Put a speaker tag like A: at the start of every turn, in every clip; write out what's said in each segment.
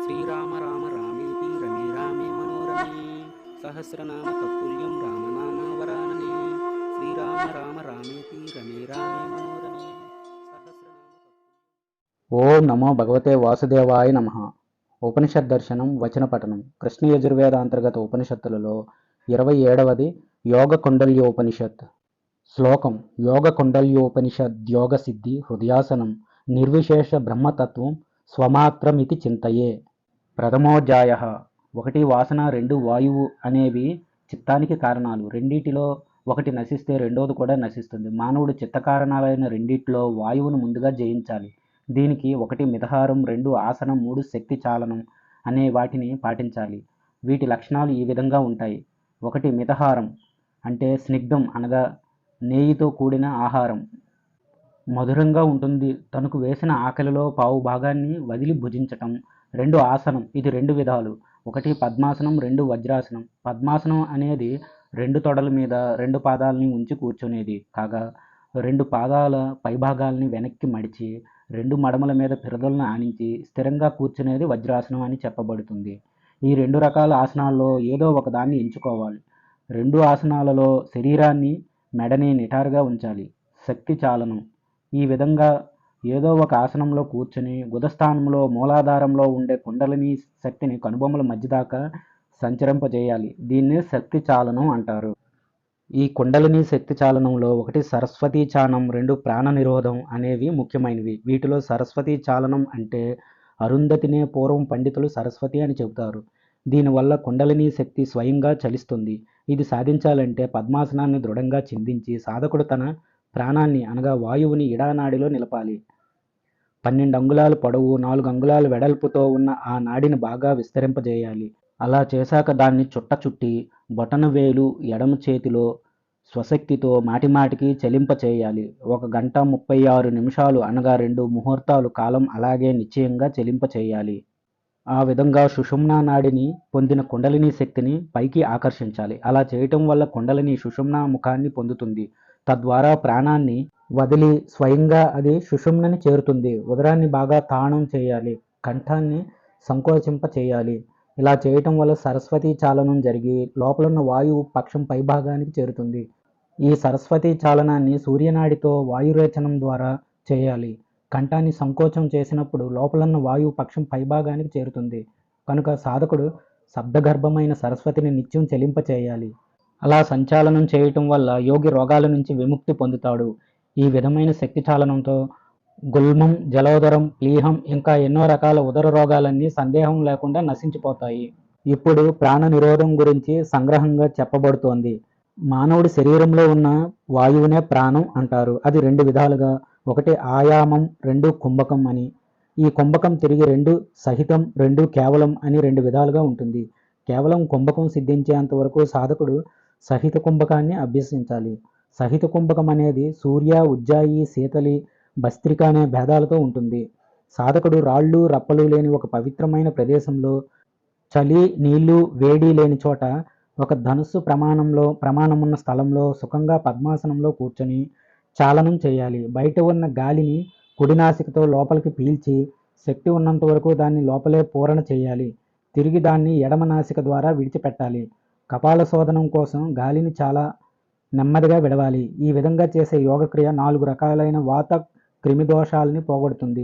A: శ్రీరామ రామ రామేతి రమే రామే మనోరమే సహస్రనామ తత్తుల్యం రామనామ వరాననే శ్రీరామ రామ రామేతి రమే రామే మనోరమే సహస్రనామ
B: ఓం నమో భగవతే వాసుదేవాయ నమ. ఉపనిషద్ దర్శనం వచన పఠనం. కృష్ణ యజుర్వేద అంతర్గత ఉపనిషత్తులలో 27వది యోగ కుండల్యోపనిషత్. శ్లోకం: యోగ కుండల్యోపనిషద్యోగ సిద్ధి హృదయాసనం నిర్విశేష బ్రహ్మతత్వం స్వమాత్రమితి చింతయే. ప్రథమోధ్యాయ. 1 వాసన 2 వాయువు అనేవి చిత్తానికి కారణాలు. రెండిటిలో ఒకటి నశిస్తే రెండోది కూడా నశిస్తుంది. మానవుడు చిత్త కారణాలైన రెండిట్లో వాయువును ముందుగా జయించాలి. దీనికి 1 మితహారం, 2 ఆసనం, 3 శక్తి చాలనం అనే వాటిని పాటించాలి. వీటి లక్షణాలు ఈ విధంగా ఉంటాయి. 1 మితహారం అంటే స్నిగ్ధం అనగా నేయితో కూడిన ఆహారం, మధురంగా ఉంటుంది. తనకు వేసిన ఆకలిలో పావు భాగాన్ని వదిలి భుజించటం. 2 ఆసనం, ఇది 2 విధాలు. 1 పద్మాసనం, 2 వజ్రాసనం. పద్మాసనం అనేది 2 తొడల మీద 2 పాదాలని ఉంచి కూర్చునేది కాగా, 2 పాదాల పైభాగాల్ని వెనక్కి మడిచి 2 మడమల మీద పిరదలను ఆనించి స్థిరంగా కూర్చునేది వజ్రాసనం అని చెప్పబడుతుంది. ఈ 2 రకాల ఆసనాల్లో ఏదో ఒక దాన్ని ఎంచుకోవాలి. 2 ఆసనాలలో శరీరాన్ని, మెడని నిటారుగా ఉంచాలి. శక్తి చాలనం: ఈ విధంగా ఏదో ఒక ఆసనంలో కూర్చుని గుదస్థానంలో మూలాధారంలో ఉండే కుండలిని శక్తిని కనుబొమ్మల మధ్య దాకా సంచరింపజేయాలి. దీన్నే శక్తి చాలనం అంటారు. ఈ కుండలిని శక్తి చాలనంలో 1 సరస్వతీ చానం, 2 ప్రాణ నిరోధం అనేవి ముఖ్యమైనవి. వీటిలో సరస్వతీ చాలనం అంటే అరుంధతినే పూర్వం పండితులు సరస్వతి అని చెబుతారు. దీనివల్ల కుండలిని శక్తి స్వయంగా చలిస్తుంది. ఇది సాధించాలంటే పద్మాసనాన్ని దృఢంగా చిందించి సాధకుడు తన ప్రాణాన్ని అనగా వాయువుని ఇడానాడిలో నిలపాలి. 12 అంగుళాల పొడవు, 4 అంగుళాల వెడల్పుతో ఉన్న ఆ నాడిని బాగా విస్తరింపజేయాలి. అలా చేశాక దాన్ని చుట్టి బొటన వేలు ఎడమ చేతిలో స్వశక్తితో మాటిమాటికి చలింపచేయాలి. 1 గంట 36 నిమిషాలు అనగా 2 ముహూర్తాలు కాలం అలాగే నిశ్చయంగా చలింపచేయాలి. ఆ విధంగా సుషుమ్నా నాడిని పొందిన కుండలిని శక్తిని పైకి ఆకర్షించాలి. అలా చేయటం వల్ల కుండలిని సుషుమ్నా ముఖాన్ని పొందుతుంది. తద్వారా ప్రాణాన్ని వదిలి స్వయంగా అది సుషుమ్నని చేరుతుంది. ఉదరాన్ని బాగా తాణం చేయాలి. కంఠాన్ని సంకోచింప చేయాలి. ఇలా చేయటం వల్ల సరస్వతీ చాలనం జరిగి లోపలున్న వాయువు పక్షం పైభాగానికి చేరుతుంది. ఈ సరస్వతీ చాలనాన్ని సూర్యనాడితో వాయురేచనం ద్వారా చేయాలి. కంఠాన్ని సంకోచం చేసినప్పుడు లోపలున్న వాయువు పక్షం పైభాగానికి చేరుతుంది. కనుక సాధకుడు శబ్దగర్భమైన సరస్వతిని నిత్యం చెలింపచేయాలి. అలా సంచాలనం చేయటం వల్ల యోగి రోగాల నుంచి విముక్తి పొందుతాడు. ఈ విధమైన శక్తి చాలనంతో గుల్మం, జలోదరం, ప్లీహం ఇంకా ఎన్నో రకాల ఉదర రోగాలన్నీ సందేహం లేకుండా నశించిపోతాయి. ఇప్పుడు ప్రాణ నిరోధం గురించి సంగ్రహంగా చెప్పబడుతోంది. మానవుడి శరీరంలో ఉన్న వాయువునే ప్రాణం అంటారు. అది 2 విధాలుగా: 1 ఆయామం, 2 కుంభకం అని. ఈ కుంభకం తిరిగి 2 సహితం, 2 కేవలం అని 2 విధాలుగా ఉంటుంది. కేవలం కుంభకం సిద్ధించేంత వరకు సాధకుడు సహిత కుంభకాన్ని అభ్యసించాలి. సహిత కుంభకం అనేది సూర్య, ఉజ్జాయి, శీతలి, భస్త్రిక అనే భేదాలతో ఉంటుంది. సాధకుడు రాళ్ళు రప్పలు లేని ఒక పవిత్రమైన ప్రదేశంలో, చలి, నీళ్లు, వేడి లేని చోట, ఒక ధనుస్సు ప్రమాణమున్న స్థలంలో సుఖంగా పద్మాసనంలో కూర్చొని చాలనం చేయాలి. బయట ఉన్న గాలిని కుడినాసికతో లోపలికి పీల్చి శక్తి ఉన్నంత వరకు దాన్ని లోపలే పూరణ చేయాలి. తిరిగి దాన్ని ఎడమ నాసిక ద్వారా విడిచిపెట్టాలి. కపాల శోధనం కోసం గాలిని చాలా నెమ్మదిగా విడవాలి. ఈ విధంగా చేసే యోగక్రియ 4 రకాలైన వాత క్రిమిదోషాలని పోగొడుతుంది.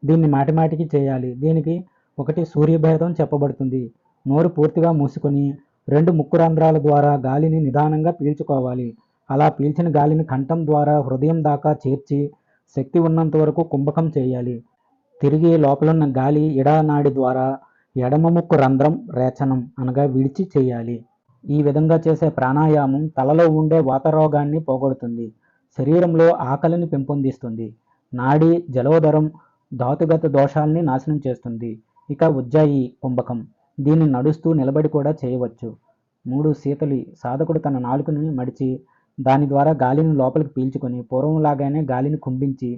B: దీన్ని మాటిమాటికి చేయాలి. దీనికి 1 సూర్యభేదం చెప్పబడుతుంది. నోరు పూర్తిగా మూసుకొని 2 ముక్కు రంధ్రాల ద్వారా గాలిని నిదానంగా పీల్చుకోవాలి. అలా పీల్చిన గాలిని కంఠం ద్వారా హృదయం దాకా చేర్చి శక్తి ఉన్నంత వరకు కుంభకం చేయాలి. తిరిగి లోపలున్న గాలి ఇడానాడి ద్వారా ఎడమ ముక్కు రంధ్రం రేచనం అనగా విడిచి చేయాలి. ఈ విధంగా చేసే ప్రాణాయామం తలలో ఉండే వాతరోగాన్ని పోగొడుతుంది. శరీరంలో ఆకలిని పెంపొందిస్తుంది. నాడి, జలోదరం, ధాతుగత దోషాల్ని నాశనం చేస్తుంది. ఇక ఉజ్జాయి కుంభకం, దీన్ని నడుస్తూ నిలబడి కూడా చేయవచ్చు. 3 శీతలి, సాధకుడు తన నాలుకని మడిచి దాని ద్వారా గాలిని లోపలికి పీల్చుకొని పూర్వంలాగానే గాలిని కుంభించి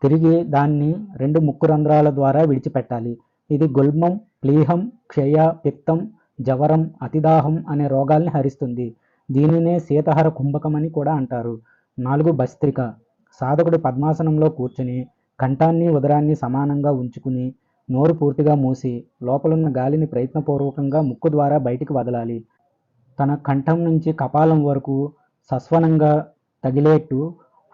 B: తిరిగి దాన్ని 2 ముక్కు రంధ్రాల ద్వారా విడిచిపెట్టాలి. ఇది గుల్మం, ప్లీహం, క్షయ, పిత్తం, జవరం, అతిదాహం అనే రోగాల్ని హరిస్తుంది. దీనినే శీతహర కుంభకం అని కూడా అంటారు. 4 భస్త్రిక, సాధకుడు పద్మాసనంలో కూర్చుని కంఠాన్ని ఉదరాన్ని సమానంగా ఉంచుకుని నోరు పూర్తిగా మూసి లోపలున్న గాలిని ప్రయత్నపూర్వకంగా ముక్కు ద్వారా బయటికి వదలాలి. తన కంఠం నుంచి కపాలం వరకు సస్వనంగా తగిలేట్టు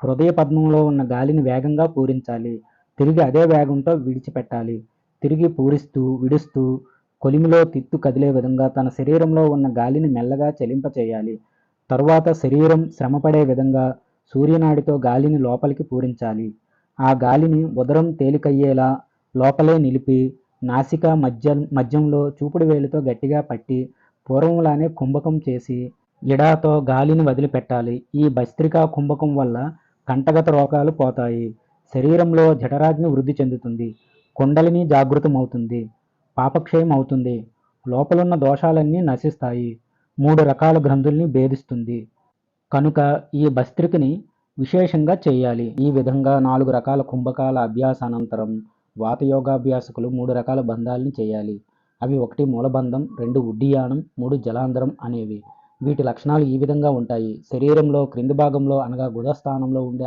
B: హృదయ పద్మంలో ఉన్న గాలిని వేగంగా పూరించాలి. తిరిగి అదే వేగంతో విడిచిపెట్టాలి. తిరిగి పూరిస్తూ విడుస్తూ కొలిమిలో తిత్తు కదిలే విధంగా తన శరీరంలో ఉన్న గాలిని మెల్లగా చలింపచేయాలి. తరువాత శరీరం శ్రమపడే విధంగా సూర్యనాడితో గాలిని లోపలికి పూరించాలి. ఆ గాలిని ఉదరం తేలికయ్యేలా లోపలే నిలిపి నాసికా మధ్యంలో చూపుడు వేలితో గట్టిగా పట్టి పూర్వంలానే కుంభకం చేసి ఇడాతో గాలిని వదిలిపెట్టాలి. ఈ భస్త్రికా కుంభకం వల్ల కంఠగత రోగాలు పోతాయి. శరీరంలో జఠరాగ్ని వృద్ధి చెందుతుంది. కుండలిని జాగృతమవుతుంది. పాపక్షయం అవుతుంది. లోపలున్న దోషాలన్నీ నశిస్తాయి. 3 రకాల గ్రంథుల్ని భేదిస్తుంది. కనుక ఈ భస్త్రికని విశేషంగా చేయాలి. ఈ విధంగా 4 రకాల కుంభకాల అభ్యాసానంతరం వాతయోగాభ్యాసకులు 3 రకాల బంధాలని చేయాలి. అవి 1 మూలబంధం, 2 ఉడ్డీయానం, 3 జలాంధరం అనేవి. వీటి లక్షణాలు ఈ విధంగా ఉంటాయి. శరీరంలో క్రింది భాగంలో అనగా గుదస్థానంలో ఉండే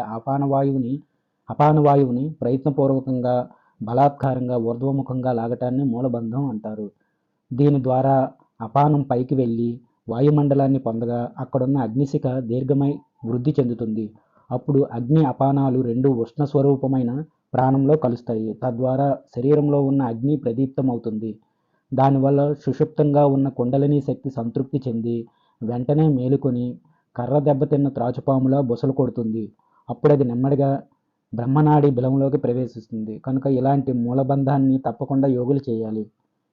B: అపానవాయువుని ప్రయత్నపూర్వకంగా బలాత్కారంగా ఊర్ధ్వముఖంగా లాగటాన్ని మూలబంధం అంటారు. దీని ద్వారా అపానం పైకి వెళ్ళి వాయుమండలాన్ని పొందగా అక్కడున్న అగ్నిశిఖ దీర్ఘమై వృద్ధి చెందుతుంది. అప్పుడు అగ్ని అపానాలు 2 ఉష్ణ స్వరూపమైన ప్రాణంలో కలుస్తాయి. తద్వారా శరీరంలో ఉన్న అగ్ని ప్రదీప్తమవుతుంది. దానివల్ల సుషుప్తంగా ఉన్న కుండలిని శక్తి సంతృప్తి చెంది వెంటనే మేలుకొని కర్ర దెబ్బతిన్న త్రాచుపాములా బుసలు కొడుతుంది. అప్పుడది నెమ్మదిగా బ్రహ్మనాడి బిలంలోకి ప్రవేశిస్తుంది. కనుక ఇలాంటి మూలబంధాన్ని తప్పకుండా యోగులు చేయాలి.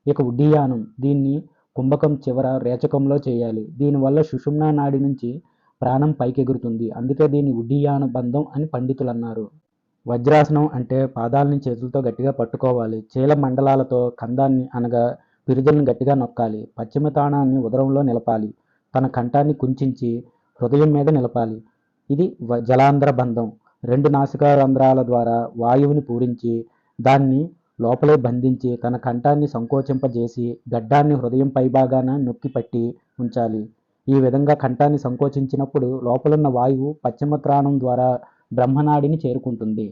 B: ఇక ఉడ్డీయానం, దీన్ని కుంభకం చివర రేచకంలో చేయాలి. దీనివల్ల సుషుమ్నా నాడి నుంచి ప్రాణం పైకెగురుతుంది. అందుకే దీన్ని ఉడ్డీయాన బంధం అని పండితులు అన్నారు. వజ్రాసనం అంటే పాదాలని చేతులతో గట్టిగా పట్టుకోవాలి. చీల మండలాలతో కందాన్ని అనగా పిరుదులను గట్టిగా నొక్కాలి. పశ్చిమ తాణాన్ని ఉదరంలో నిలపాలి. తన కంఠాన్ని కుంచించి హృదయం మీద నిలపాలి. ఇది జలాంధ్ర బంధం. 2 నాసికా రంధ్రాల ద్వారా వాయువుని పూరించి దాన్ని లోపలే బంధించి తన కంఠాన్ని సంకోచింపజేసి గడ్డాన్ని హృదయం పైభాగాన నొక్కిపట్టి ఉంచాలి. ఈ విధంగా కంఠాన్ని సంకోచించినప్పుడు లోపలున్న వాయువు పశ్చిమ త్రాణం ద్వారా బ్రహ్మనాడిని చేరుకుంటుంది.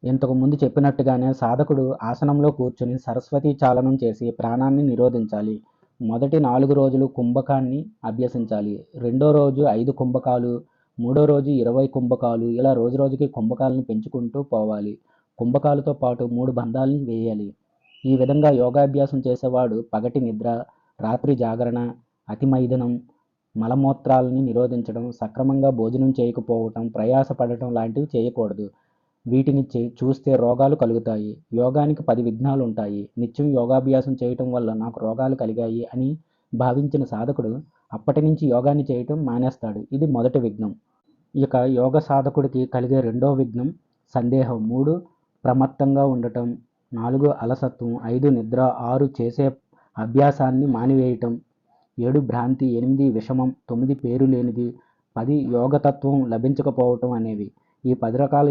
B: ఇంతకు ముందు చెప్పినట్టుగానే సాధకుడు ఆసనంలో కూర్చుని సరస్వతీ చాలనం చేసి ప్రాణాన్ని నిరోధించాలి. మొదటి 4 రోజులు కుంభకాన్ని అభ్యసించాలి. రెండో రోజు 5 కుంభకాలు, మూడో రోజు 20 కుంభకాలు, ఇలా రోజురోజుకి కుంభకాలను పెంచుకుంటూ పోవాలి. కుంభకాలతో పాటు 3 బంధాలని వేయాలి. ఈ విధంగా యోగాభ్యాసం చేసేవాడు పగటి నిద్ర, రాత్రి జాగరణ, అతిమైథునం, మలమూత్రాలని నిరోధించడం, సక్రమంగా భోజనం చేయకపోవటం, ప్రయాసపడటం లాంటివి చేయకూడదు. వీటిని చూస్తే రోగాలు కలుగుతాయి. యోగానికి 10 విఘ్నాలు ఉంటాయి. నిత్యం యోగాభ్యాసం చేయటం వల్ల నాకు రోగాలు కలిగాయి అని భావించిన సాధకుడు అప్పటి నుంచి యోగాన్ని చేయటం మానేస్తాడు. ఇది మొదటి విఘ్నం. ఇక యోగ సాధకుడికి కలిగే రెండో విఘ్నం సందేహం. 3 ప్రమత్తంగా ఉండటం, 4 అలసత్వం, 5 నిద్ర, 6 చేసే అభ్యాసాన్ని మానివేయటం, 7 భ్రాంతి, 8 విషమం, 9 పేరు లేనిది, 10 యోగతత్వం లభించకపోవటం అనేవి. ఈ 10 రకాల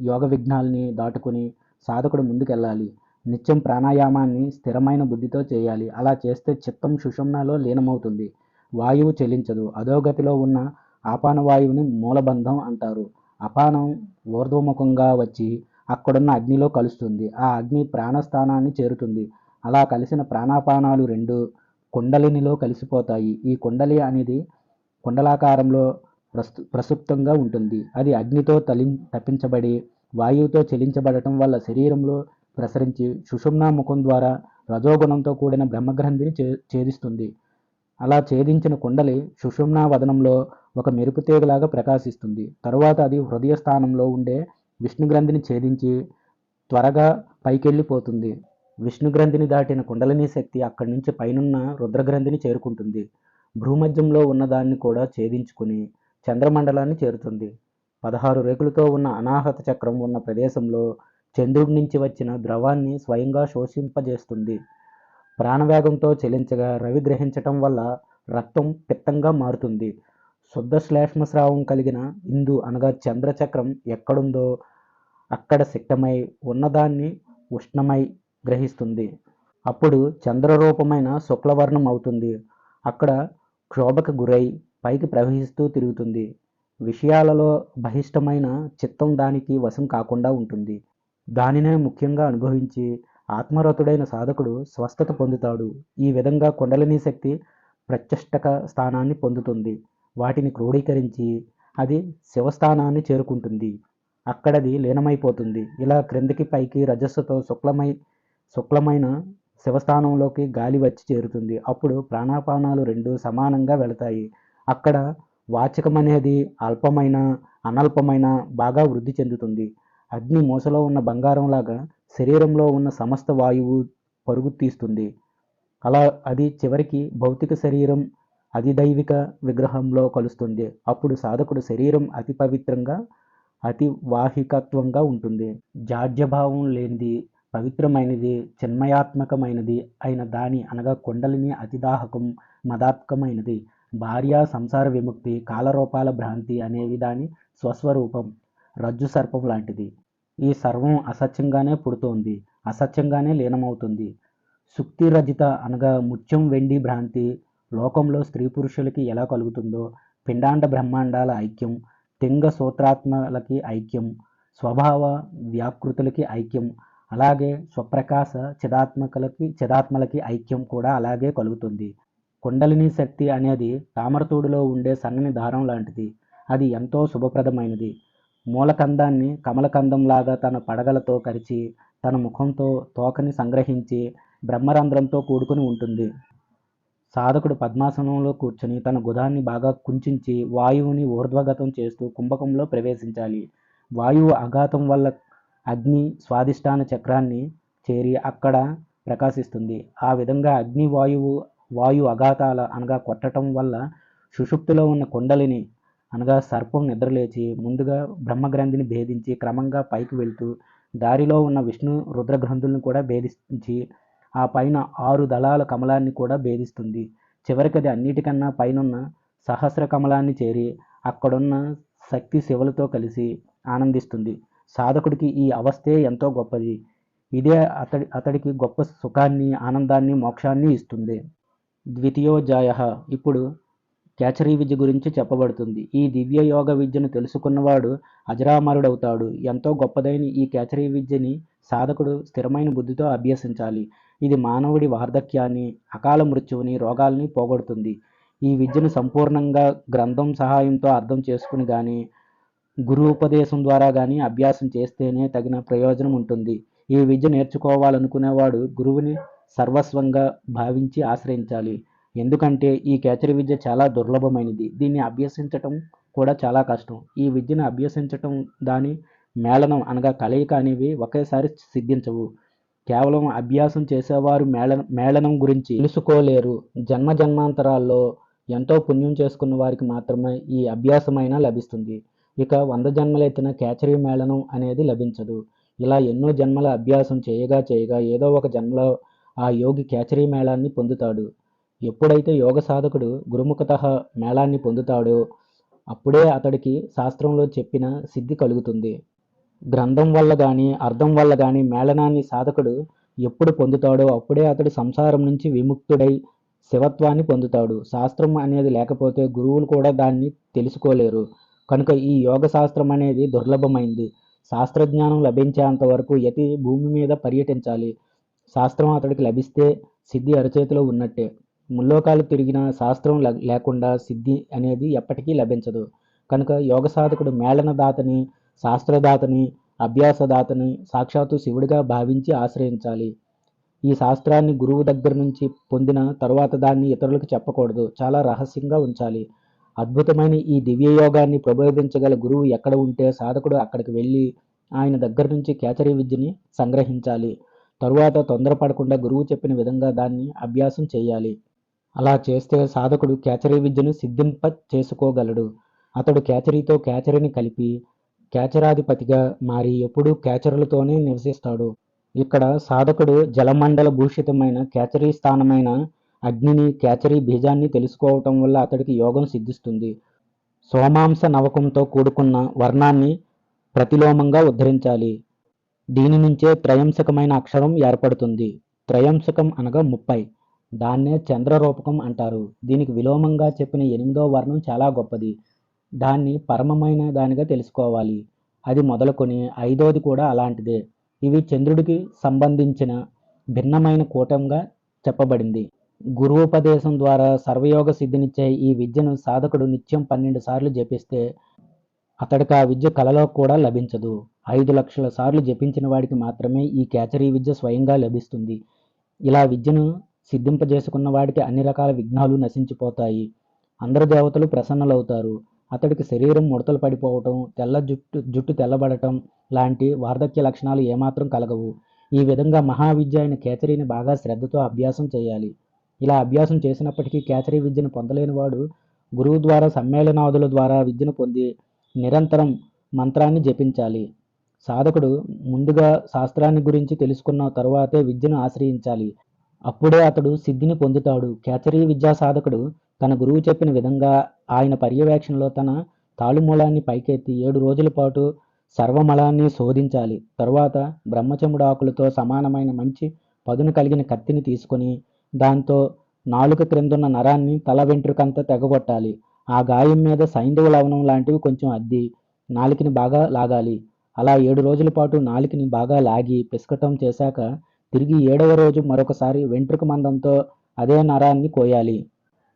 B: యోగ విఘ్నాల్ని దాటుకుని సాధకుడు ముందుకెళ్ళాలి. నిత్యం ప్రాణాయామాన్ని స్థిరమైన బుద్ధితో చేయాలి. అలా చేస్తే చిత్తం సుషుమ్నాలో లీనమవుతుంది. వాయువు చెలించదు. అధోగతిలో ఉన్న ఆపాన వాయువుని మూలబంధం అంటారు. అపానం ఊర్ధ్వముఖంగా వచ్చి అక్కడున్న అగ్నిలో కలుస్తుంది. ఆ అగ్ని ప్రాణస్థానాన్ని చేరుతుంది. అలా కలిసిన ప్రాణాపానాలు 2 కుండలినిలో కలిసిపోతాయి. ఈ కుండలి అనేది కుండలాకారంలో ప్రసుప్తంగా ఉంటుంది. అది అగ్నితో తప్పించబడి వాయువుతో చెలించబడటం వల్ల శరీరంలో ప్రసరించి సుషుమ్నా ముఖం ద్వారా రజోగుణంతో కూడిన బ్రహ్మగ్రంథిని ఛేదిస్తుంది. అలా ఛేదించిన కుండలి సుషుమ్నా వదనంలో ఒక మెరుపు తీగలాగా ప్రకాశిస్తుంది. తరువాత అది హృదయ స్థానంలో ఉండే విష్ణుగ్రంథిని ఛేదించి త్వరగా పైకెళ్ళిపోతుంది. విష్ణుగ్రంథిని దాటిన కుండలిని శక్తి అక్కడి నుంచి పైనున్న రుద్రగ్రంథిని చేరుకుంటుంది. భూమధ్యంలో ఉన్నదాన్ని కూడా ఛేదించుకుని చంద్రమండలాన్ని చేరుతుంది. 16 రేకులతో ఉన్న అనాహత చక్రం ఉన్న ప్రదేశంలో చంద్రుడి నుంచి వచ్చిన ద్రవాన్ని స్వయంగా శోషింపజేస్తుంది. ప్రాణవేగంతో చెలించగా రవి గ్రహించటం వల్ల రక్తం పిత్తంగా మారుతుంది. శుద్ధ శ్లేష్మస్రావం కలిగిన ఇందు అనగా చంద్రచక్రం ఎక్కడుందో అక్కడ సిక్తమై ఉన్నదాన్ని ఉష్ణమై గ్రహిస్తుంది. అప్పుడు చంద్రరూపమైన శుక్లవర్ణం అవుతుంది. అక్కడ క్షోభకు గురై పైకి ప్రవహిస్తూ తిరుగుతుంది. విషయాలలో బహిష్టమైన చిత్తం దానికి వశం కాకుండా ఉంటుంది. దానినే ముఖ్యంగా అనుభవించి ఆత్మరతుడైన సాధకుడు స్వస్థత పొందుతాడు. ఈ విధంగా కుండలిని శక్తి ప్రత్యష్టక స్థానాన్ని పొందుతుంది. వాటిని క్రోడీకరించి అది శివస్థానాన్ని చేరుకుంటుంది. అక్కడది లీనమైపోతుంది. ఇలా క్రిందికి పైకి రజస్సుతో శుక్లమైన శివస్థానంలోకి గాలి వచ్చి చేరుతుంది. అప్పుడు ప్రాణాపానాలు రెండు సమానంగా వెళతాయి. అక్కడ వాచకం అనేది అల్పమైన అనల్పమైన బాగా వృద్ధి చెందుతుంది. అగ్ని మూసలో ఉన్న బంగారంలాగా శరీరంలో ఉన్న సమస్త వాయువు పరుగు తీస్తుంది. అలా అది చివరికి భౌతిక శరీరం అధిదైవిక విగ్రహంలో కలుస్తుంది. అప్పుడు సాధకుడు శరీరం అతి పవిత్రంగా అతి వాహికత్వంగా ఉంటుంది. జాడ్యభావం లేనిది, పవిత్రమైనది, చిన్మయాత్మకమైనది అయిన దాని అనగా కుండలిని అతిదాహకం మదాత్మకమైనది. భార్య సంసార విముక్తి, కాలరూపాల భ్రాంతి అనేవి దాని స్వస్వరూపం. రజ్జు సర్పం లాంటిది. ఈ సర్వం అసత్యంగానే పుడుతోంది, అసత్యంగానే లీనమవుతుంది. సుక్తిరజిత అనగా ముత్యం వెండి భ్రాంతి లోకంలో స్త్రీ పురుషులకి ఎలా కలుగుతుందో, పిండాండ బ్రహ్మాండాల ఐక్యం, తింగ సూత్రాత్మలకి ఐక్యం, స్వభావ వ్యాకృతులకి ఐక్యం, అలాగే స్వప్రకాశ చిదాత్మలకి ఐక్యం కూడా అలాగే కలుగుతుంది. కుండలిని శక్తి అనేది తామరతూడులో ఉండే సన్నని దారం లాంటిది. అది ఎంతో శుభప్రదమైనది. మూలకందాన్ని కమలకందంలాగా తన పడగలతో కరిచి తన ముఖంతో తోకని సంగ్రహించి బ్రహ్మరంధ్రంతో కూడుకుని ఉంటుంది. సాధకుడు పద్మాసనంలో కూర్చొని తన గుదాన్ని బాగా కుంచించి వాయువుని ఊర్ధ్వగతం చేస్తూ కుంభకంలో ప్రవేశించాలి. వాయువు ఆఘాతం వల్ల అగ్ని స్వాదిష్టాన చక్రాన్ని చేరి అక్కడ ప్రకాశిస్తుంది. ఆ విధంగా అగ్ని వాయు అఘాతాల అనగా కొట్టడం వల్ల సుషుప్తిలో ఉన్న కుండలిని అనగా సర్పం నిద్రలేచి ముందుగా బ్రహ్మగ్రంథిని భేదించి క్రమంగా పైకి వెళ్తూ దారిలో ఉన్న విష్ణు రుద్రగ్రంథులను కూడా భేదించి ఆ పైన 6 దళాల కమలాన్ని కూడా భేదిస్తుంది. చివరికి అది అన్నిటికన్నా పైనున్న సహస్ర కమలాన్ని చేరి అక్కడున్న శక్తి శివులతో కలిసి ఆనందిస్తుంది. సాధకుడికి ఈ అవస్థే ఎంతో గొప్పది. ఇదే అతడికి గొప్ప సుఖాన్ని, ఆనందాన్ని, మోక్షాన్ని ఇస్తుంది. ద్వితీయోధ్యాయ. ఇప్పుడు కేచరీ విద్య గురించి చెప్పబడుతుంది. ఈ దివ్య యోగ విద్యను తెలుసుకున్నవాడు అజరామరుడవుతాడు. ఎంతో గొప్పదైన ఈ కేచరీ విద్యని సాధకుడు స్థిరమైన బుద్ధితో అభ్యసించాలి. ఇది మానవుడి వార్ధక్యాన్ని, అకాల మృత్యువుని, రోగాల్ని పోగొడుతుంది. ఈ విద్యను సంపూర్ణంగా గ్రంథం సహాయంతో అర్థం చేసుకుని కానీ గురువుపదేశం ద్వారా కానీ అభ్యాసం చేస్తేనే తగిన ప్రయోజనం ఉంటుంది. ఈ విద్య నేర్చుకోవాలనుకునేవాడు గురువుని సర్వస్వంగా భావించి ఆశ్రయించాలి. ఎందుకంటే ఈ కేచరి విద్య చాలా దుర్లభమైనది. దీన్ని అభ్యసించటం కూడా చాలా కష్టం. ఈ విద్యను అభ్యసించటం, దాని మేళనం అనగా కలయిక అనేవి ఒకేసారి సిద్ధించవు. కేవలం అభ్యాసం చేసేవారు మేళనం గురించి తెలుసుకోలేరు. జన్మ జన్మాంతరాల్లో ఎంతో పుణ్యం చేసుకున్న వారికి మాత్రమే ఈ అభ్యాసమైనా లభిస్తుంది. ఇక 100 జన్మలెత్తిన కేచరీ మేళనం అనేది లభించదు. ఇలా ఎన్నో జన్మల అభ్యాసం చేయగా ఏదో ఒక జన్మలో ఆ యోగి కేచరీ మేళాన్ని పొందుతాడు. ఎప్పుడైతే యోగ సాధకుడు గురుముఖతః మేళాన్ని పొందుతాడో అప్పుడే అతడికి శాస్త్రంలో చెప్పిన సిద్ధి కలుగుతుంది. గ్రంథం వల్ల కానీ అర్థం వల్ల కానీ మేళనాన్ని సాధకుడు ఎప్పుడు పొందుతాడో అప్పుడే అతడు సంసారం నుంచి విముక్తుడై శివత్వాన్ని పొందుతాడు. శాస్త్రం అనేది లేకపోతే గురువులు కూడా దాన్ని తెలుసుకోలేరు. కనుక ఈ యోగ శాస్త్రం అనేది దుర్లభమైంది. శాస్త్రజ్ఞానం లభించేంత వరకు యతి భూమి మీద పర్యటించాలి. శాస్త్రం అతడికి లభిస్తే సిద్ధి అరచేతిలో ఉన్నట్టే. ముల్లోకాలు తిరిగిన శాస్త్రం లేకుండా సిద్ధి అనేది ఎప్పటికీ లభించదు. కనుక యోగ సాధకుడు మేళనదాతని, శాస్త్రదాతని, అభ్యాసదాతని సాక్షాత్తు శివుడిగా భావించి ఆశ్రయించాలి. ఈ శాస్త్రాన్ని గురువు దగ్గర నుంచి పొందిన తరువాత దాన్ని ఇతరులకు చెప్పకూడదు. చాలా రహస్యంగా ఉంచాలి. అద్భుతమైన ఈ దివ్య యోగాన్ని ప్రబోధించగల గురువు ఎక్కడ ఉంటే సాధకుడు అక్కడికి వెళ్ళి ఆయన దగ్గర నుంచి కేచరీ విద్యని సంగ్రహించాలి. తరువాత తొందరపడకుండా గురువు చెప్పిన విధంగా దాన్ని అభ్యాసం చేయాలి. అలా చేస్తే సాధకుడు కేచరీ విద్యను సిద్ధింప చేసుకోగలడు. అతడు కేచరీతో కేచరిని కలిపి కేచరాధిపతిగా మారి ఎప్పుడూ కేచరులతోనే నివసిస్తాడు. ఇక్కడ సాధకుడు జలమండల భూషితమైన కేచరీ స్థానమైన అగ్నిని, కేచరీ బీజాన్ని తెలుసుకోవటం వల్ల అతడికి యోగం సిద్ధిస్తుంది. సోమాంస నవకంతో కూడుకున్న వర్ణాన్ని ప్రతిలోమంగా ఉద్ధరించాలి. దీని నుంచే త్రయంశకమైన అక్షరం ఏర్పడుతుంది. త్రయంశకం అనగా 30. దాన్నే చంద్రరూపకం అంటారు. దీనికి విలోమంగా చెప్పిన 8వ వర్ణం చాలా గొప్పది. దాన్ని పరమమైన దానిగా తెలుసుకోవాలి. అది మొదలుకొని 5వది కూడా అలాంటిదే. ఇవి చంద్రుడికి సంబంధించిన భిన్నమైన కూటంగా చెప్పబడింది. గురూపదేశం ద్వారా సర్వయోగ సిద్ధినిచ్చే ఈ విద్యను సాధకుడు నిత్యం 12 సార్లు జపిస్తే అతడికి ఆ విద్య కలలో కూడా లభించదు. 5,00,000 సార్లు జపించిన వాడికి మాత్రమే ఈ కేచరీ విద్య స్వయంగా లభిస్తుంది. ఇలా విద్యను సిద్ధింపజేసుకున్న వాడికి అన్ని రకాల విఘ్నాలు నశించిపోతాయి. అందరు దేవతలు ప్రసన్నులవుతారు. అతడికి శరీరం ముడతలు పడిపోవటం, జుట్టు తెల్లబడటం లాంటి వార్ధక్య లక్షణాలు ఏమాత్రం కలగవు. ఈ విధంగా మహావిద్య అయిన కేచరిని బాగా శ్రద్ధతో అభ్యాసం చేయాలి. ఇలా అభ్యాసం చేసినప్పటికీ కేచరీ విద్యను పొందలేనివాడు గురువు ద్వారా సమ్మేళనాదుల ద్వారా విద్యను పొంది నిరంతరం మంత్రాన్ని జపించాలి. సాధకుడు ముందుగా శాస్త్రాన్ని గురించి తెలుసుకున్న తరువాతే విద్యను ఆశ్రయించాలి. అప్పుడే అతడు సిద్ధిని పొందుతాడు. కేచరీ విద్యా సాధకుడు తన గురువు చెప్పిన విధంగా ఆయన పర్యవేక్షణలో తన తాళుమూలాన్ని పైకెత్తి 7 రోజుల పాటు సర్వమలాన్ని శోధించాలి. తరువాత బ్రహ్మచముడు ఆకులతో సమానమైన మంచి పదును కలిగిన కత్తిని తీసుకొని దాంతో నాలుక క్రిందున్న నరాన్ని తల వెంట్రుకంతా తెగగొట్టాలి. ఆ గాయం మీద సైంధవ లవణం లాంటివి కొంచెం అద్ది నాలికని బాగా లాగాలి. అలా 7 రోజుల పాటు నాలికని బాగా లాగి పిసకటం చేశాక తిరిగి 7వ రోజు మరొకసారి వెంట్రుక మందంతో అదే నరాన్ని కోయాలి.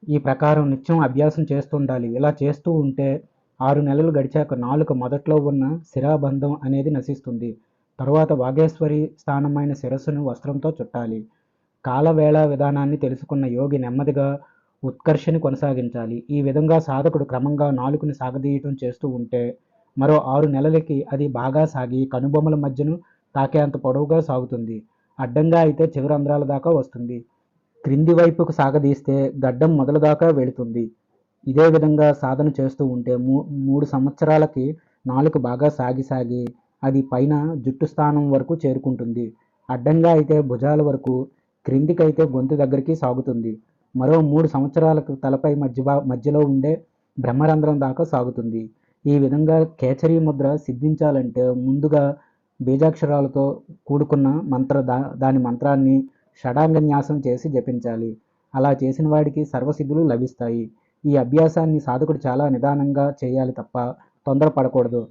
B: ఈ ప్రకారం నిత్యం అభ్యాసం చేస్తుండాలి. ఇలా చేస్తూ ఉంటే 6 నెలలు గడిచాక నాలుక మొదట్లో ఉన్న శిరాబంధం అనేది నశిస్తుంది. తరువాత వాగేశ్వరి స్థానమైన శిరస్సును వస్త్రంతో చుట్టాలి. కాలవేళ విధానాన్ని తెలుసుకున్న యోగి నెమ్మదిగా ఉత్కర్షని కొనసాగించాలి. ఈ విధంగా సాధకుడు క్రమంగా నాలుకని సాగదీయటం చేస్తూ ఉంటే మరో 6 నెలలకి అది బాగా సాగి కనుబొమ్మల మధ్యను తాకేంత పొడవుగా సాగుతుంది. అడ్డంగా అయితే చివరి రంధ్రాల దాకా వస్తుంది. క్రింది వైపుకు సాగదీస్తే గడ్డం మొదలు దాకా వెళుతుంది. ఇదే విధంగా సాధన చేస్తూ ఉంటే 3 సంవత్సరాలకి నాలుక బాగా సాగి అది పైన జుట్టు స్థానం వరకు చేరుకుంటుంది. అడ్డంగా అయితే భుజాల వరకు, క్రిందికైతే గొంతు దగ్గరికి సాగుతుంది. మరో 3 సంవత్సరాలకు తలపై మధ్యలో ఉండే బ్రహ్మరంధ్రం దాకా సాగుతుంది. ఈ విధంగా కేచరీ ముద్ర సిద్ధించాలంటే ముందుగా బీజాక్షరాలతో కూడుకున్న దాని మంత్రాన్ని షడాంగన్యాసం చేసి జపించాలి. అలా చేసిన వాడికి సర్వసిద్ధులు లభిస్తాయి. ఈ అభ్యాసాన్ని సాధకుడు చాలా నిదానంగా చేయాలి తప్ప తొందరపడకూడదు.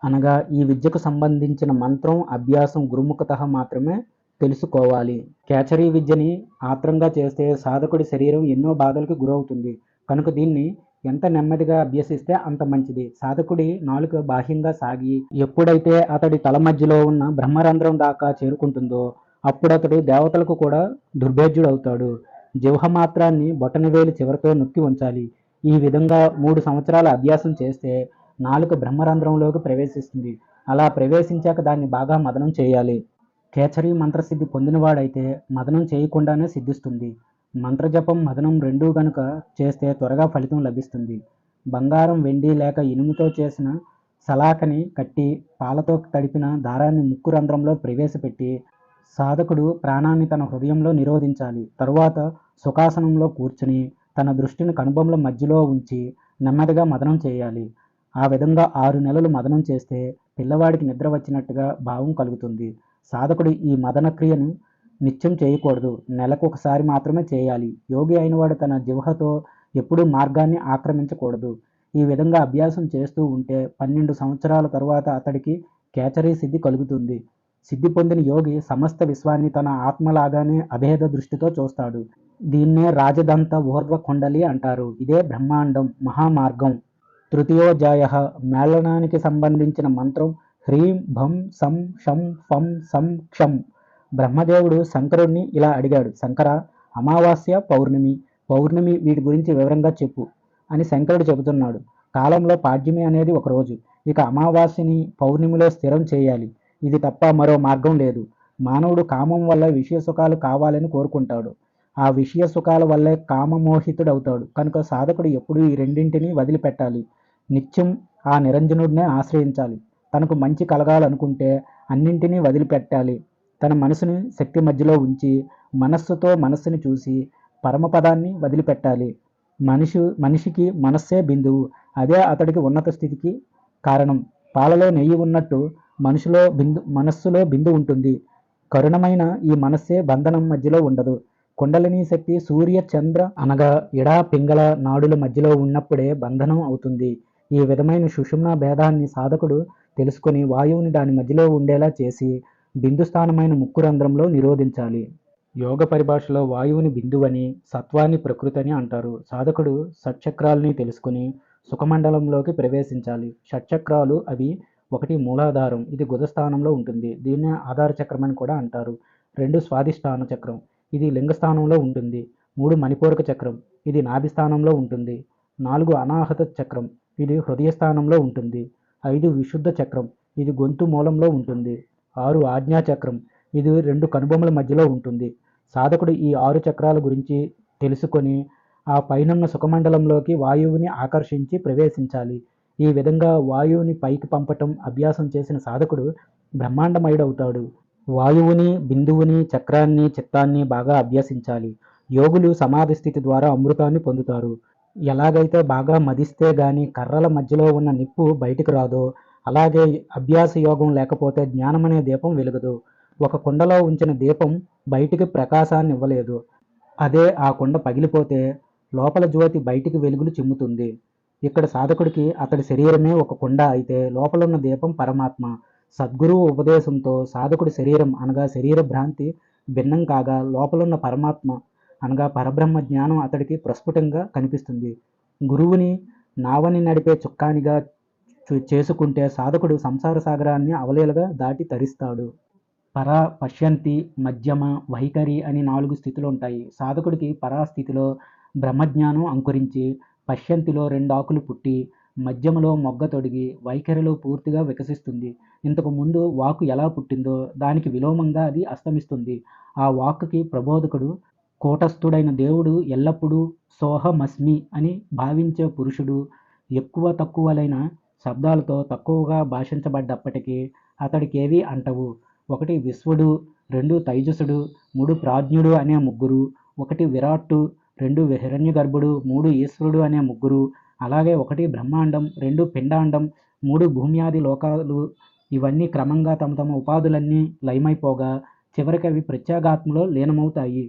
B: అనగా ఈ విద్యకు సంబంధించిన మంత్రం అభ్యాసం గురుముఖత మాత్రమే తెలుసుకోవాలి. కేచరీ విద్యని ఆత్రంగా చేస్తే సాధకుడి శరీరం ఎన్నో బాధలకు గురవుతుంది. కనుక దీన్ని ఎంత నెమ్మదిగా అభ్యసిస్తే అంత మంచిది. సాధకుడి నాలుక బాహ్యంగా సాగి ఎప్పుడైతే అతడి తల మధ్యలో ఉన్న బ్రహ్మరంధ్రం దాకా చేరుకుంటుందో అప్పుడు అతడు దేవతలకు కూడా దుర్భేద్యుడవుతాడు. జిహ్వ మాత్రాన్ని బొటనవేలు చివరితో నొక్కి ఉంచాలి. ఈ విధంగా 3 సంవత్సరాల అభ్యాసం చేస్తే నాలుక బ్రహ్మరంధ్రంలోకి ప్రవేశిస్తుంది. అలా ప్రవేశించాక దాన్ని బాగా మదనం చేయాలి. కేచరీ మంత్రసిద్ధి పొందినవాడైతే మదనం చేయకుండానే సిద్ధిస్తుంది. మంత్రజపం మదనం రెండూ గనుక చేస్తే త్వరగా ఫలితం లభిస్తుంది. బంగారం, వెండి లేక ఇనుముతో చేసిన సలాకని కట్టి పాలతో తడిపిన దారాన్ని ముక్కు రంధ్రంలో ప్రవేశపెట్టి సాధకుడు ప్రాణాన్ని తన హృదయంలో నిరోధించాలి. తరువాత సుఖాసనంలో కూర్చుని తన దృష్టిని కనుబొమ్మల మధ్యలో ఉంచి నెమ్మదిగా మదనం చేయాలి. ఆ విధంగా 6 నెలలు మదనం చేస్తే పిల్లవాడికి నిద్ర వచ్చినట్టుగా భావం కలుగుతుంది. సాధకుడు ఈ మదన క్రియను నిత్యం చేయకూడదు. నెలకు ఒకసారి మాత్రమే చేయాలి. యోగి అయినవాడు తన జిహ్వతో ఎప్పుడూ మార్గాన్ని ఆక్రమించకూడదు. ఈ విధంగా అభ్యాసం చేస్తూ ఉంటే 12 సంవత్సరాల తరువాత అతడికి కేచరీ సిద్ధి కలుగుతుంది. సిద్ధి పొందిన యోగి సమస్త విశ్వాన్ని తన ఆత్మలాగానే అభేద దృష్టితో చూస్తాడు. దీన్నే రాజదంత ఊర్ధ్వ కుండలి అంటారు. ఇదే బ్రహ్మాండం, మహామార్గం. తృతీయోధ్యాయ. మేళనానికి సంబంధించిన మంత్రం హ్రీం భం సం షం ఫం సం క్షం. బ్రహ్మదేవుడు శంకరుణ్ణి ఇలా అడిగాడు. శంకర, అమావాస్య, పౌర్ణమి వీటి గురించి వివరంగా చెప్పు అని శంకరుడు చెబుతున్నాడు. కాలంలో పాడ్యమి అనేది ఒక రోజు. ఇక అమావాస్యని పౌర్ణమిలో స్థిరం చేయాలి. ఇది తప్ప మరో మార్గం లేదు. మానవుడు కామం వల్ల విషయ సుఖాలు కావాలని కోరుకుంటాడు. ఆ విషయ సుఖాల వల్లే కామమోహితుడవుతాడు. కనుక సాధకుడు ఎప్పుడూ ఈ రెండింటినీ వదిలిపెట్టాలి. నిత్యం ఆ నిరంజనుడినే ఆశ్రయించాలి. తనకు మంచి కలగాలనుకుంటే అన్నింటినీ వదిలిపెట్టాలి. తన మనసుని శక్తి మధ్యలో ఉంచి మనస్సుతో మనస్సుని చూసి పరమపదాన్ని వదిలిపెట్టాలి. మనిషికి మనస్సే బిందువు. అదే అతడికి ఉన్నత స్థితికి కారణం. పాలలో నెయ్యి ఉన్నట్టు మనస్సులో బిందు ఉంటుంది. కరుణమైన ఈ మనస్సే బంధనం మధ్యలో ఉండదు. కుండలిని శక్తి సూర్య చంద్ర అనగా ఇడా పింగళ నాడుల మధ్యలో ఉన్నప్పుడే బంధనం అవుతుంది. ఈ విధమైన సుషుమ్నా భేదాన్ని సాధకుడు తెలుసుకొని వాయువుని దాని మధ్యలో ఉండేలా చేసి బిందుస్థానమైన ముక్కు రంధ్రంలో నిరోధించాలి. యోగ పరిభాషలో వాయువుని బిందువని, సత్వాన్ని ప్రకృతి అని అంటారు. సాధకుడు షట్చక్రాల్ని తెలుసుకుని సుఖమండలంలోకి ప్రవేశించాలి. షట్చక్రాలు అవి: 1 మూలాధారం, ఇది గుదస్థానంలో ఉంటుంది, దీన్నే ఆధార చక్రం అని కూడా అంటారు. 2 స్వాధిష్టాన చక్రం, ఇది లింగస్థానంలో ఉంటుంది. 3 మణిపూరక చక్రం, ఇది నాభిస్థానంలో ఉంటుంది. 4 అనాహత చక్రం, ఇది హృదయ స్థానంలో ఉంటుంది. 5 విశుద్ధ చక్రం, ఇది గొంతు మూలంలో ఉంటుంది. 6 ఆజ్ఞా చక్రం, ఇది 2 కనుబొమల మధ్యలో ఉంటుంది. సాధకుడు ఈ 6 చక్రాల గురించి తెలుసుకొని ఆ పైనున్న సుఖమండలంలోకి వాయువుని ఆకర్షించి ప్రవేశించాలి. ఈ విధంగా వాయువుని పైకి పంపటం అభ్యాసం చేసిన సాధకుడు బ్రహ్మాండమయుడవుతాడు. వాయువుని, బిందువుని, చక్రాన్ని, చిత్తాన్ని బాగా అభ్యసించాలి. యోగులు సమాధి స్థితి ద్వారా అమృతాన్ని పొందుతారు. ఎలాగైతే బాగా మదిస్తే గాని కర్రల మధ్యలో ఉన్న నిప్పు బయటికి రాదో, అలాగే అభ్యాస యోగం లేకపోతే జ్ఞానమనే దీపం వెలుగదు. ఒక కుండలో ఉంచిన దీపం బయటికి ప్రకాశాన్ని ఇవ్వలేదు. అదే ఆ కుండ పగిలిపోతే లోపల జ్యోతి బయటికి వెలుగులు చిమ్ముతుంది. ఇక్కడ సాధకుడికి అతడి శరీరమే ఒక కుండ అయితే లోపలున్న దీపం పరమాత్మ. సద్గురువు ఉపదేశంతో సాధకుడి శరీరం అనగా శరీర భ్రాంతి భిన్నం కాగా లోపలున్న పరమాత్మ అనగా పరబ్రహ్మ జ్ఞానం అతడికి ప్రస్ఫుటంగా కనిపిస్తుంది. గురువుని నావని నడిపే చుక్కానిగా చేసుకుంటే సాధకుడు సంసార సాగరాన్ని అవలీలగా దాటి తరిస్తాడు. పర, పశ్యంతి, మధ్యమ, వైఖరి అని 4 స్థితులు ఉంటాయి. సాధకుడికి పరాస్థితిలో బ్రహ్మజ్ఞానం అంకురించి, పశ్యంతిలో 2 ఆకులు పుట్టి, మధ్యమలో మొగ్గ తొడిగి, వైఖరిలో పూర్తిగా వికసిస్తుంది. ఇంతకు ముందు వాక్కు ఎలా పుట్టిందో దానికి విలోమంగా అది అస్తమిస్తుంది. ఆ వాక్కుకి ప్రబోధకుడు, కూటస్థుడైన దేవుడు, ఎల్లప్పుడూ సోహమస్మి అని భావించే పురుషుడు, ఎక్కువ తక్కువలైన శబ్దాలతో తక్కువగా భాషించబడ్డప్పటికీ అతడికేవీ అంటవు. 1 విశ్వడు, 2 తైజసుడు, 3 ప్రాజ్ఞుడు అనే ముగ్గురు, 1 విరాట్టు, 2 హిరణ్యగర్భుడు, 3 ఈశ్వరుడు అనే ముగ్గురు, అలాగే 1 బ్రహ్మాండం, 2 పిండాండం, 3 భూమ్యాది లోకాలు, ఇవన్నీ క్రమంగా తమ తమ ఉపాధులన్నీ లయమైపోగా చివరికి అవి ప్రత్యేగాత్మలో లీనమవుతాయి.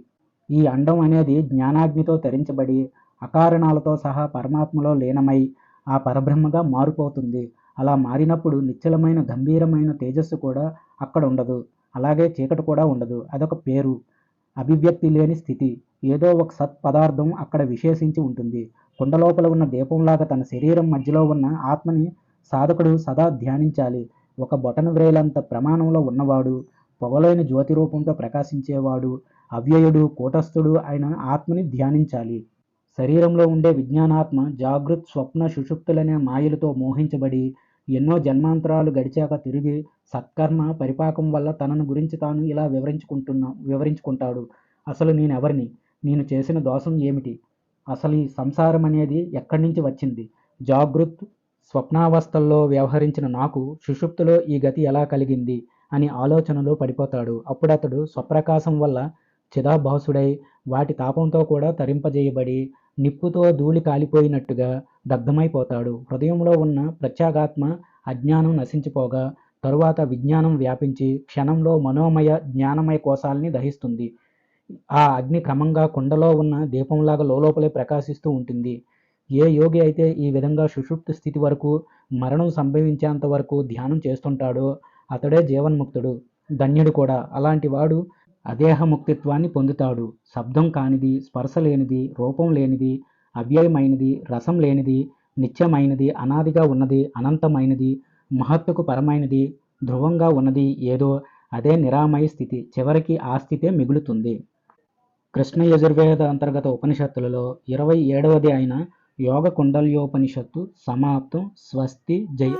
B: ఈ అండం అనేది జ్ఞానాగ్నితో తరించబడి అకారణాలతో సహా పరమాత్మలో లీనమై ఆ పరబ్రహ్మగా మారిపోతుంది. అలా మారినప్పుడు నిశ్చలమైన గంభీరమైన తేజస్సు కూడా అక్కడ ఉండదు. అలాగే చీకటి కూడా ఉండదు. అదొక పేరు, అభివ్యక్తి లేని స్థితి. ఏదో ఒక సత్ పదార్థం అక్కడ విశేషించి ఉంటుంది. కుండలోపల ఉన్న దీపంలాగా తన శరీరం మధ్యలో ఉన్న ఆత్మని సాధకుడు సదా ధ్యానించాలి. ఒక బొటన వ్రేలంత ప్రమాణంలో ఉన్నవాడు, పొగలేని జ్యోతి రూపంతో ప్రకాశించేవాడు, అవ్యయుడు, కూటస్థుడు అయిన ఆత్మని ధ్యానించాలి. శరీరంలో ఉండే విజ్ఞానాత్మ జాగృత్, స్వప్న, సుషుప్తులనే మాయలతో మోహించబడి ఎన్నో జన్మాంతరాలు గడిచాక తిరిగి సత్కర్మ పరిపాకం వల్ల తనను గురించి తాను ఇలా వివరించుకుంటాడు. అసలు నేనెవరిని? నేను చేసిన దోషం ఏమిటి? అసలు ఈ సంసారం అనేది ఎక్కడి నుంచి వచ్చింది? జాగృత్, స్వప్నావస్థల్లో వ్యవహరించిన నాకు సుషుప్తిలో ఈ గతి ఎలా కలిగింది అని ఆలోచనలో పడిపోతాడు. అప్పుడతడు స్వప్రకాశం వల్ల చిదాభాసుడై వాటి తాపంతో కూడా తరింపజేయబడి నిప్పుతో ధూళి కాలిపోయినట్టుగా దగ్ధమైపోతాడు. హృదయంలో ఉన్న ప్రత్యేగాత్మ అజ్ఞానం నశించిపోగా తరువాత విజ్ఞానం వ్యాపించి క్షణంలో మనోమయ, జ్ఞానమయ కోశాల్ని దహిస్తుంది. ఆ అగ్ని క్రమంగా కుండలో ఉన్న దీపంలాగా లోపలే ప్రకాశిస్తూ ఉంటుంది. ఏ యోగి అయితే ఈ విధంగా సుషుప్తి స్థితి వరకు, మరణం సంభవించేంత వరకు ధ్యానం చేస్తుంటాడో అతడే జీవన్ముక్తుడు, ధన్యుడు కూడా. అలాంటి వాడు అదేహముక్తిత్వాన్ని పొందుతాడు. శబ్దం కానిది, స్పర్శ లేనిది, రూపం లేనిది, అవ్యయమైనది, రసం లేనిది, నిత్యమైనది, అనాదిగా ఉన్నది, అనంతమైనది, మహత్తుకు పరమైనది, ధ్రువంగా ఉన్నది ఏదో అదే నిరామయ స్థితి. చివరికి ఆ స్థితే మిగులుతుంది. కృష్ణ యజుర్వేద అంతర్గత ఉపనిషత్తులలో 27వది అయిన యోగ కుండల్యోపనిషత్తు సమాప్తం. స్వస్తి. జయ.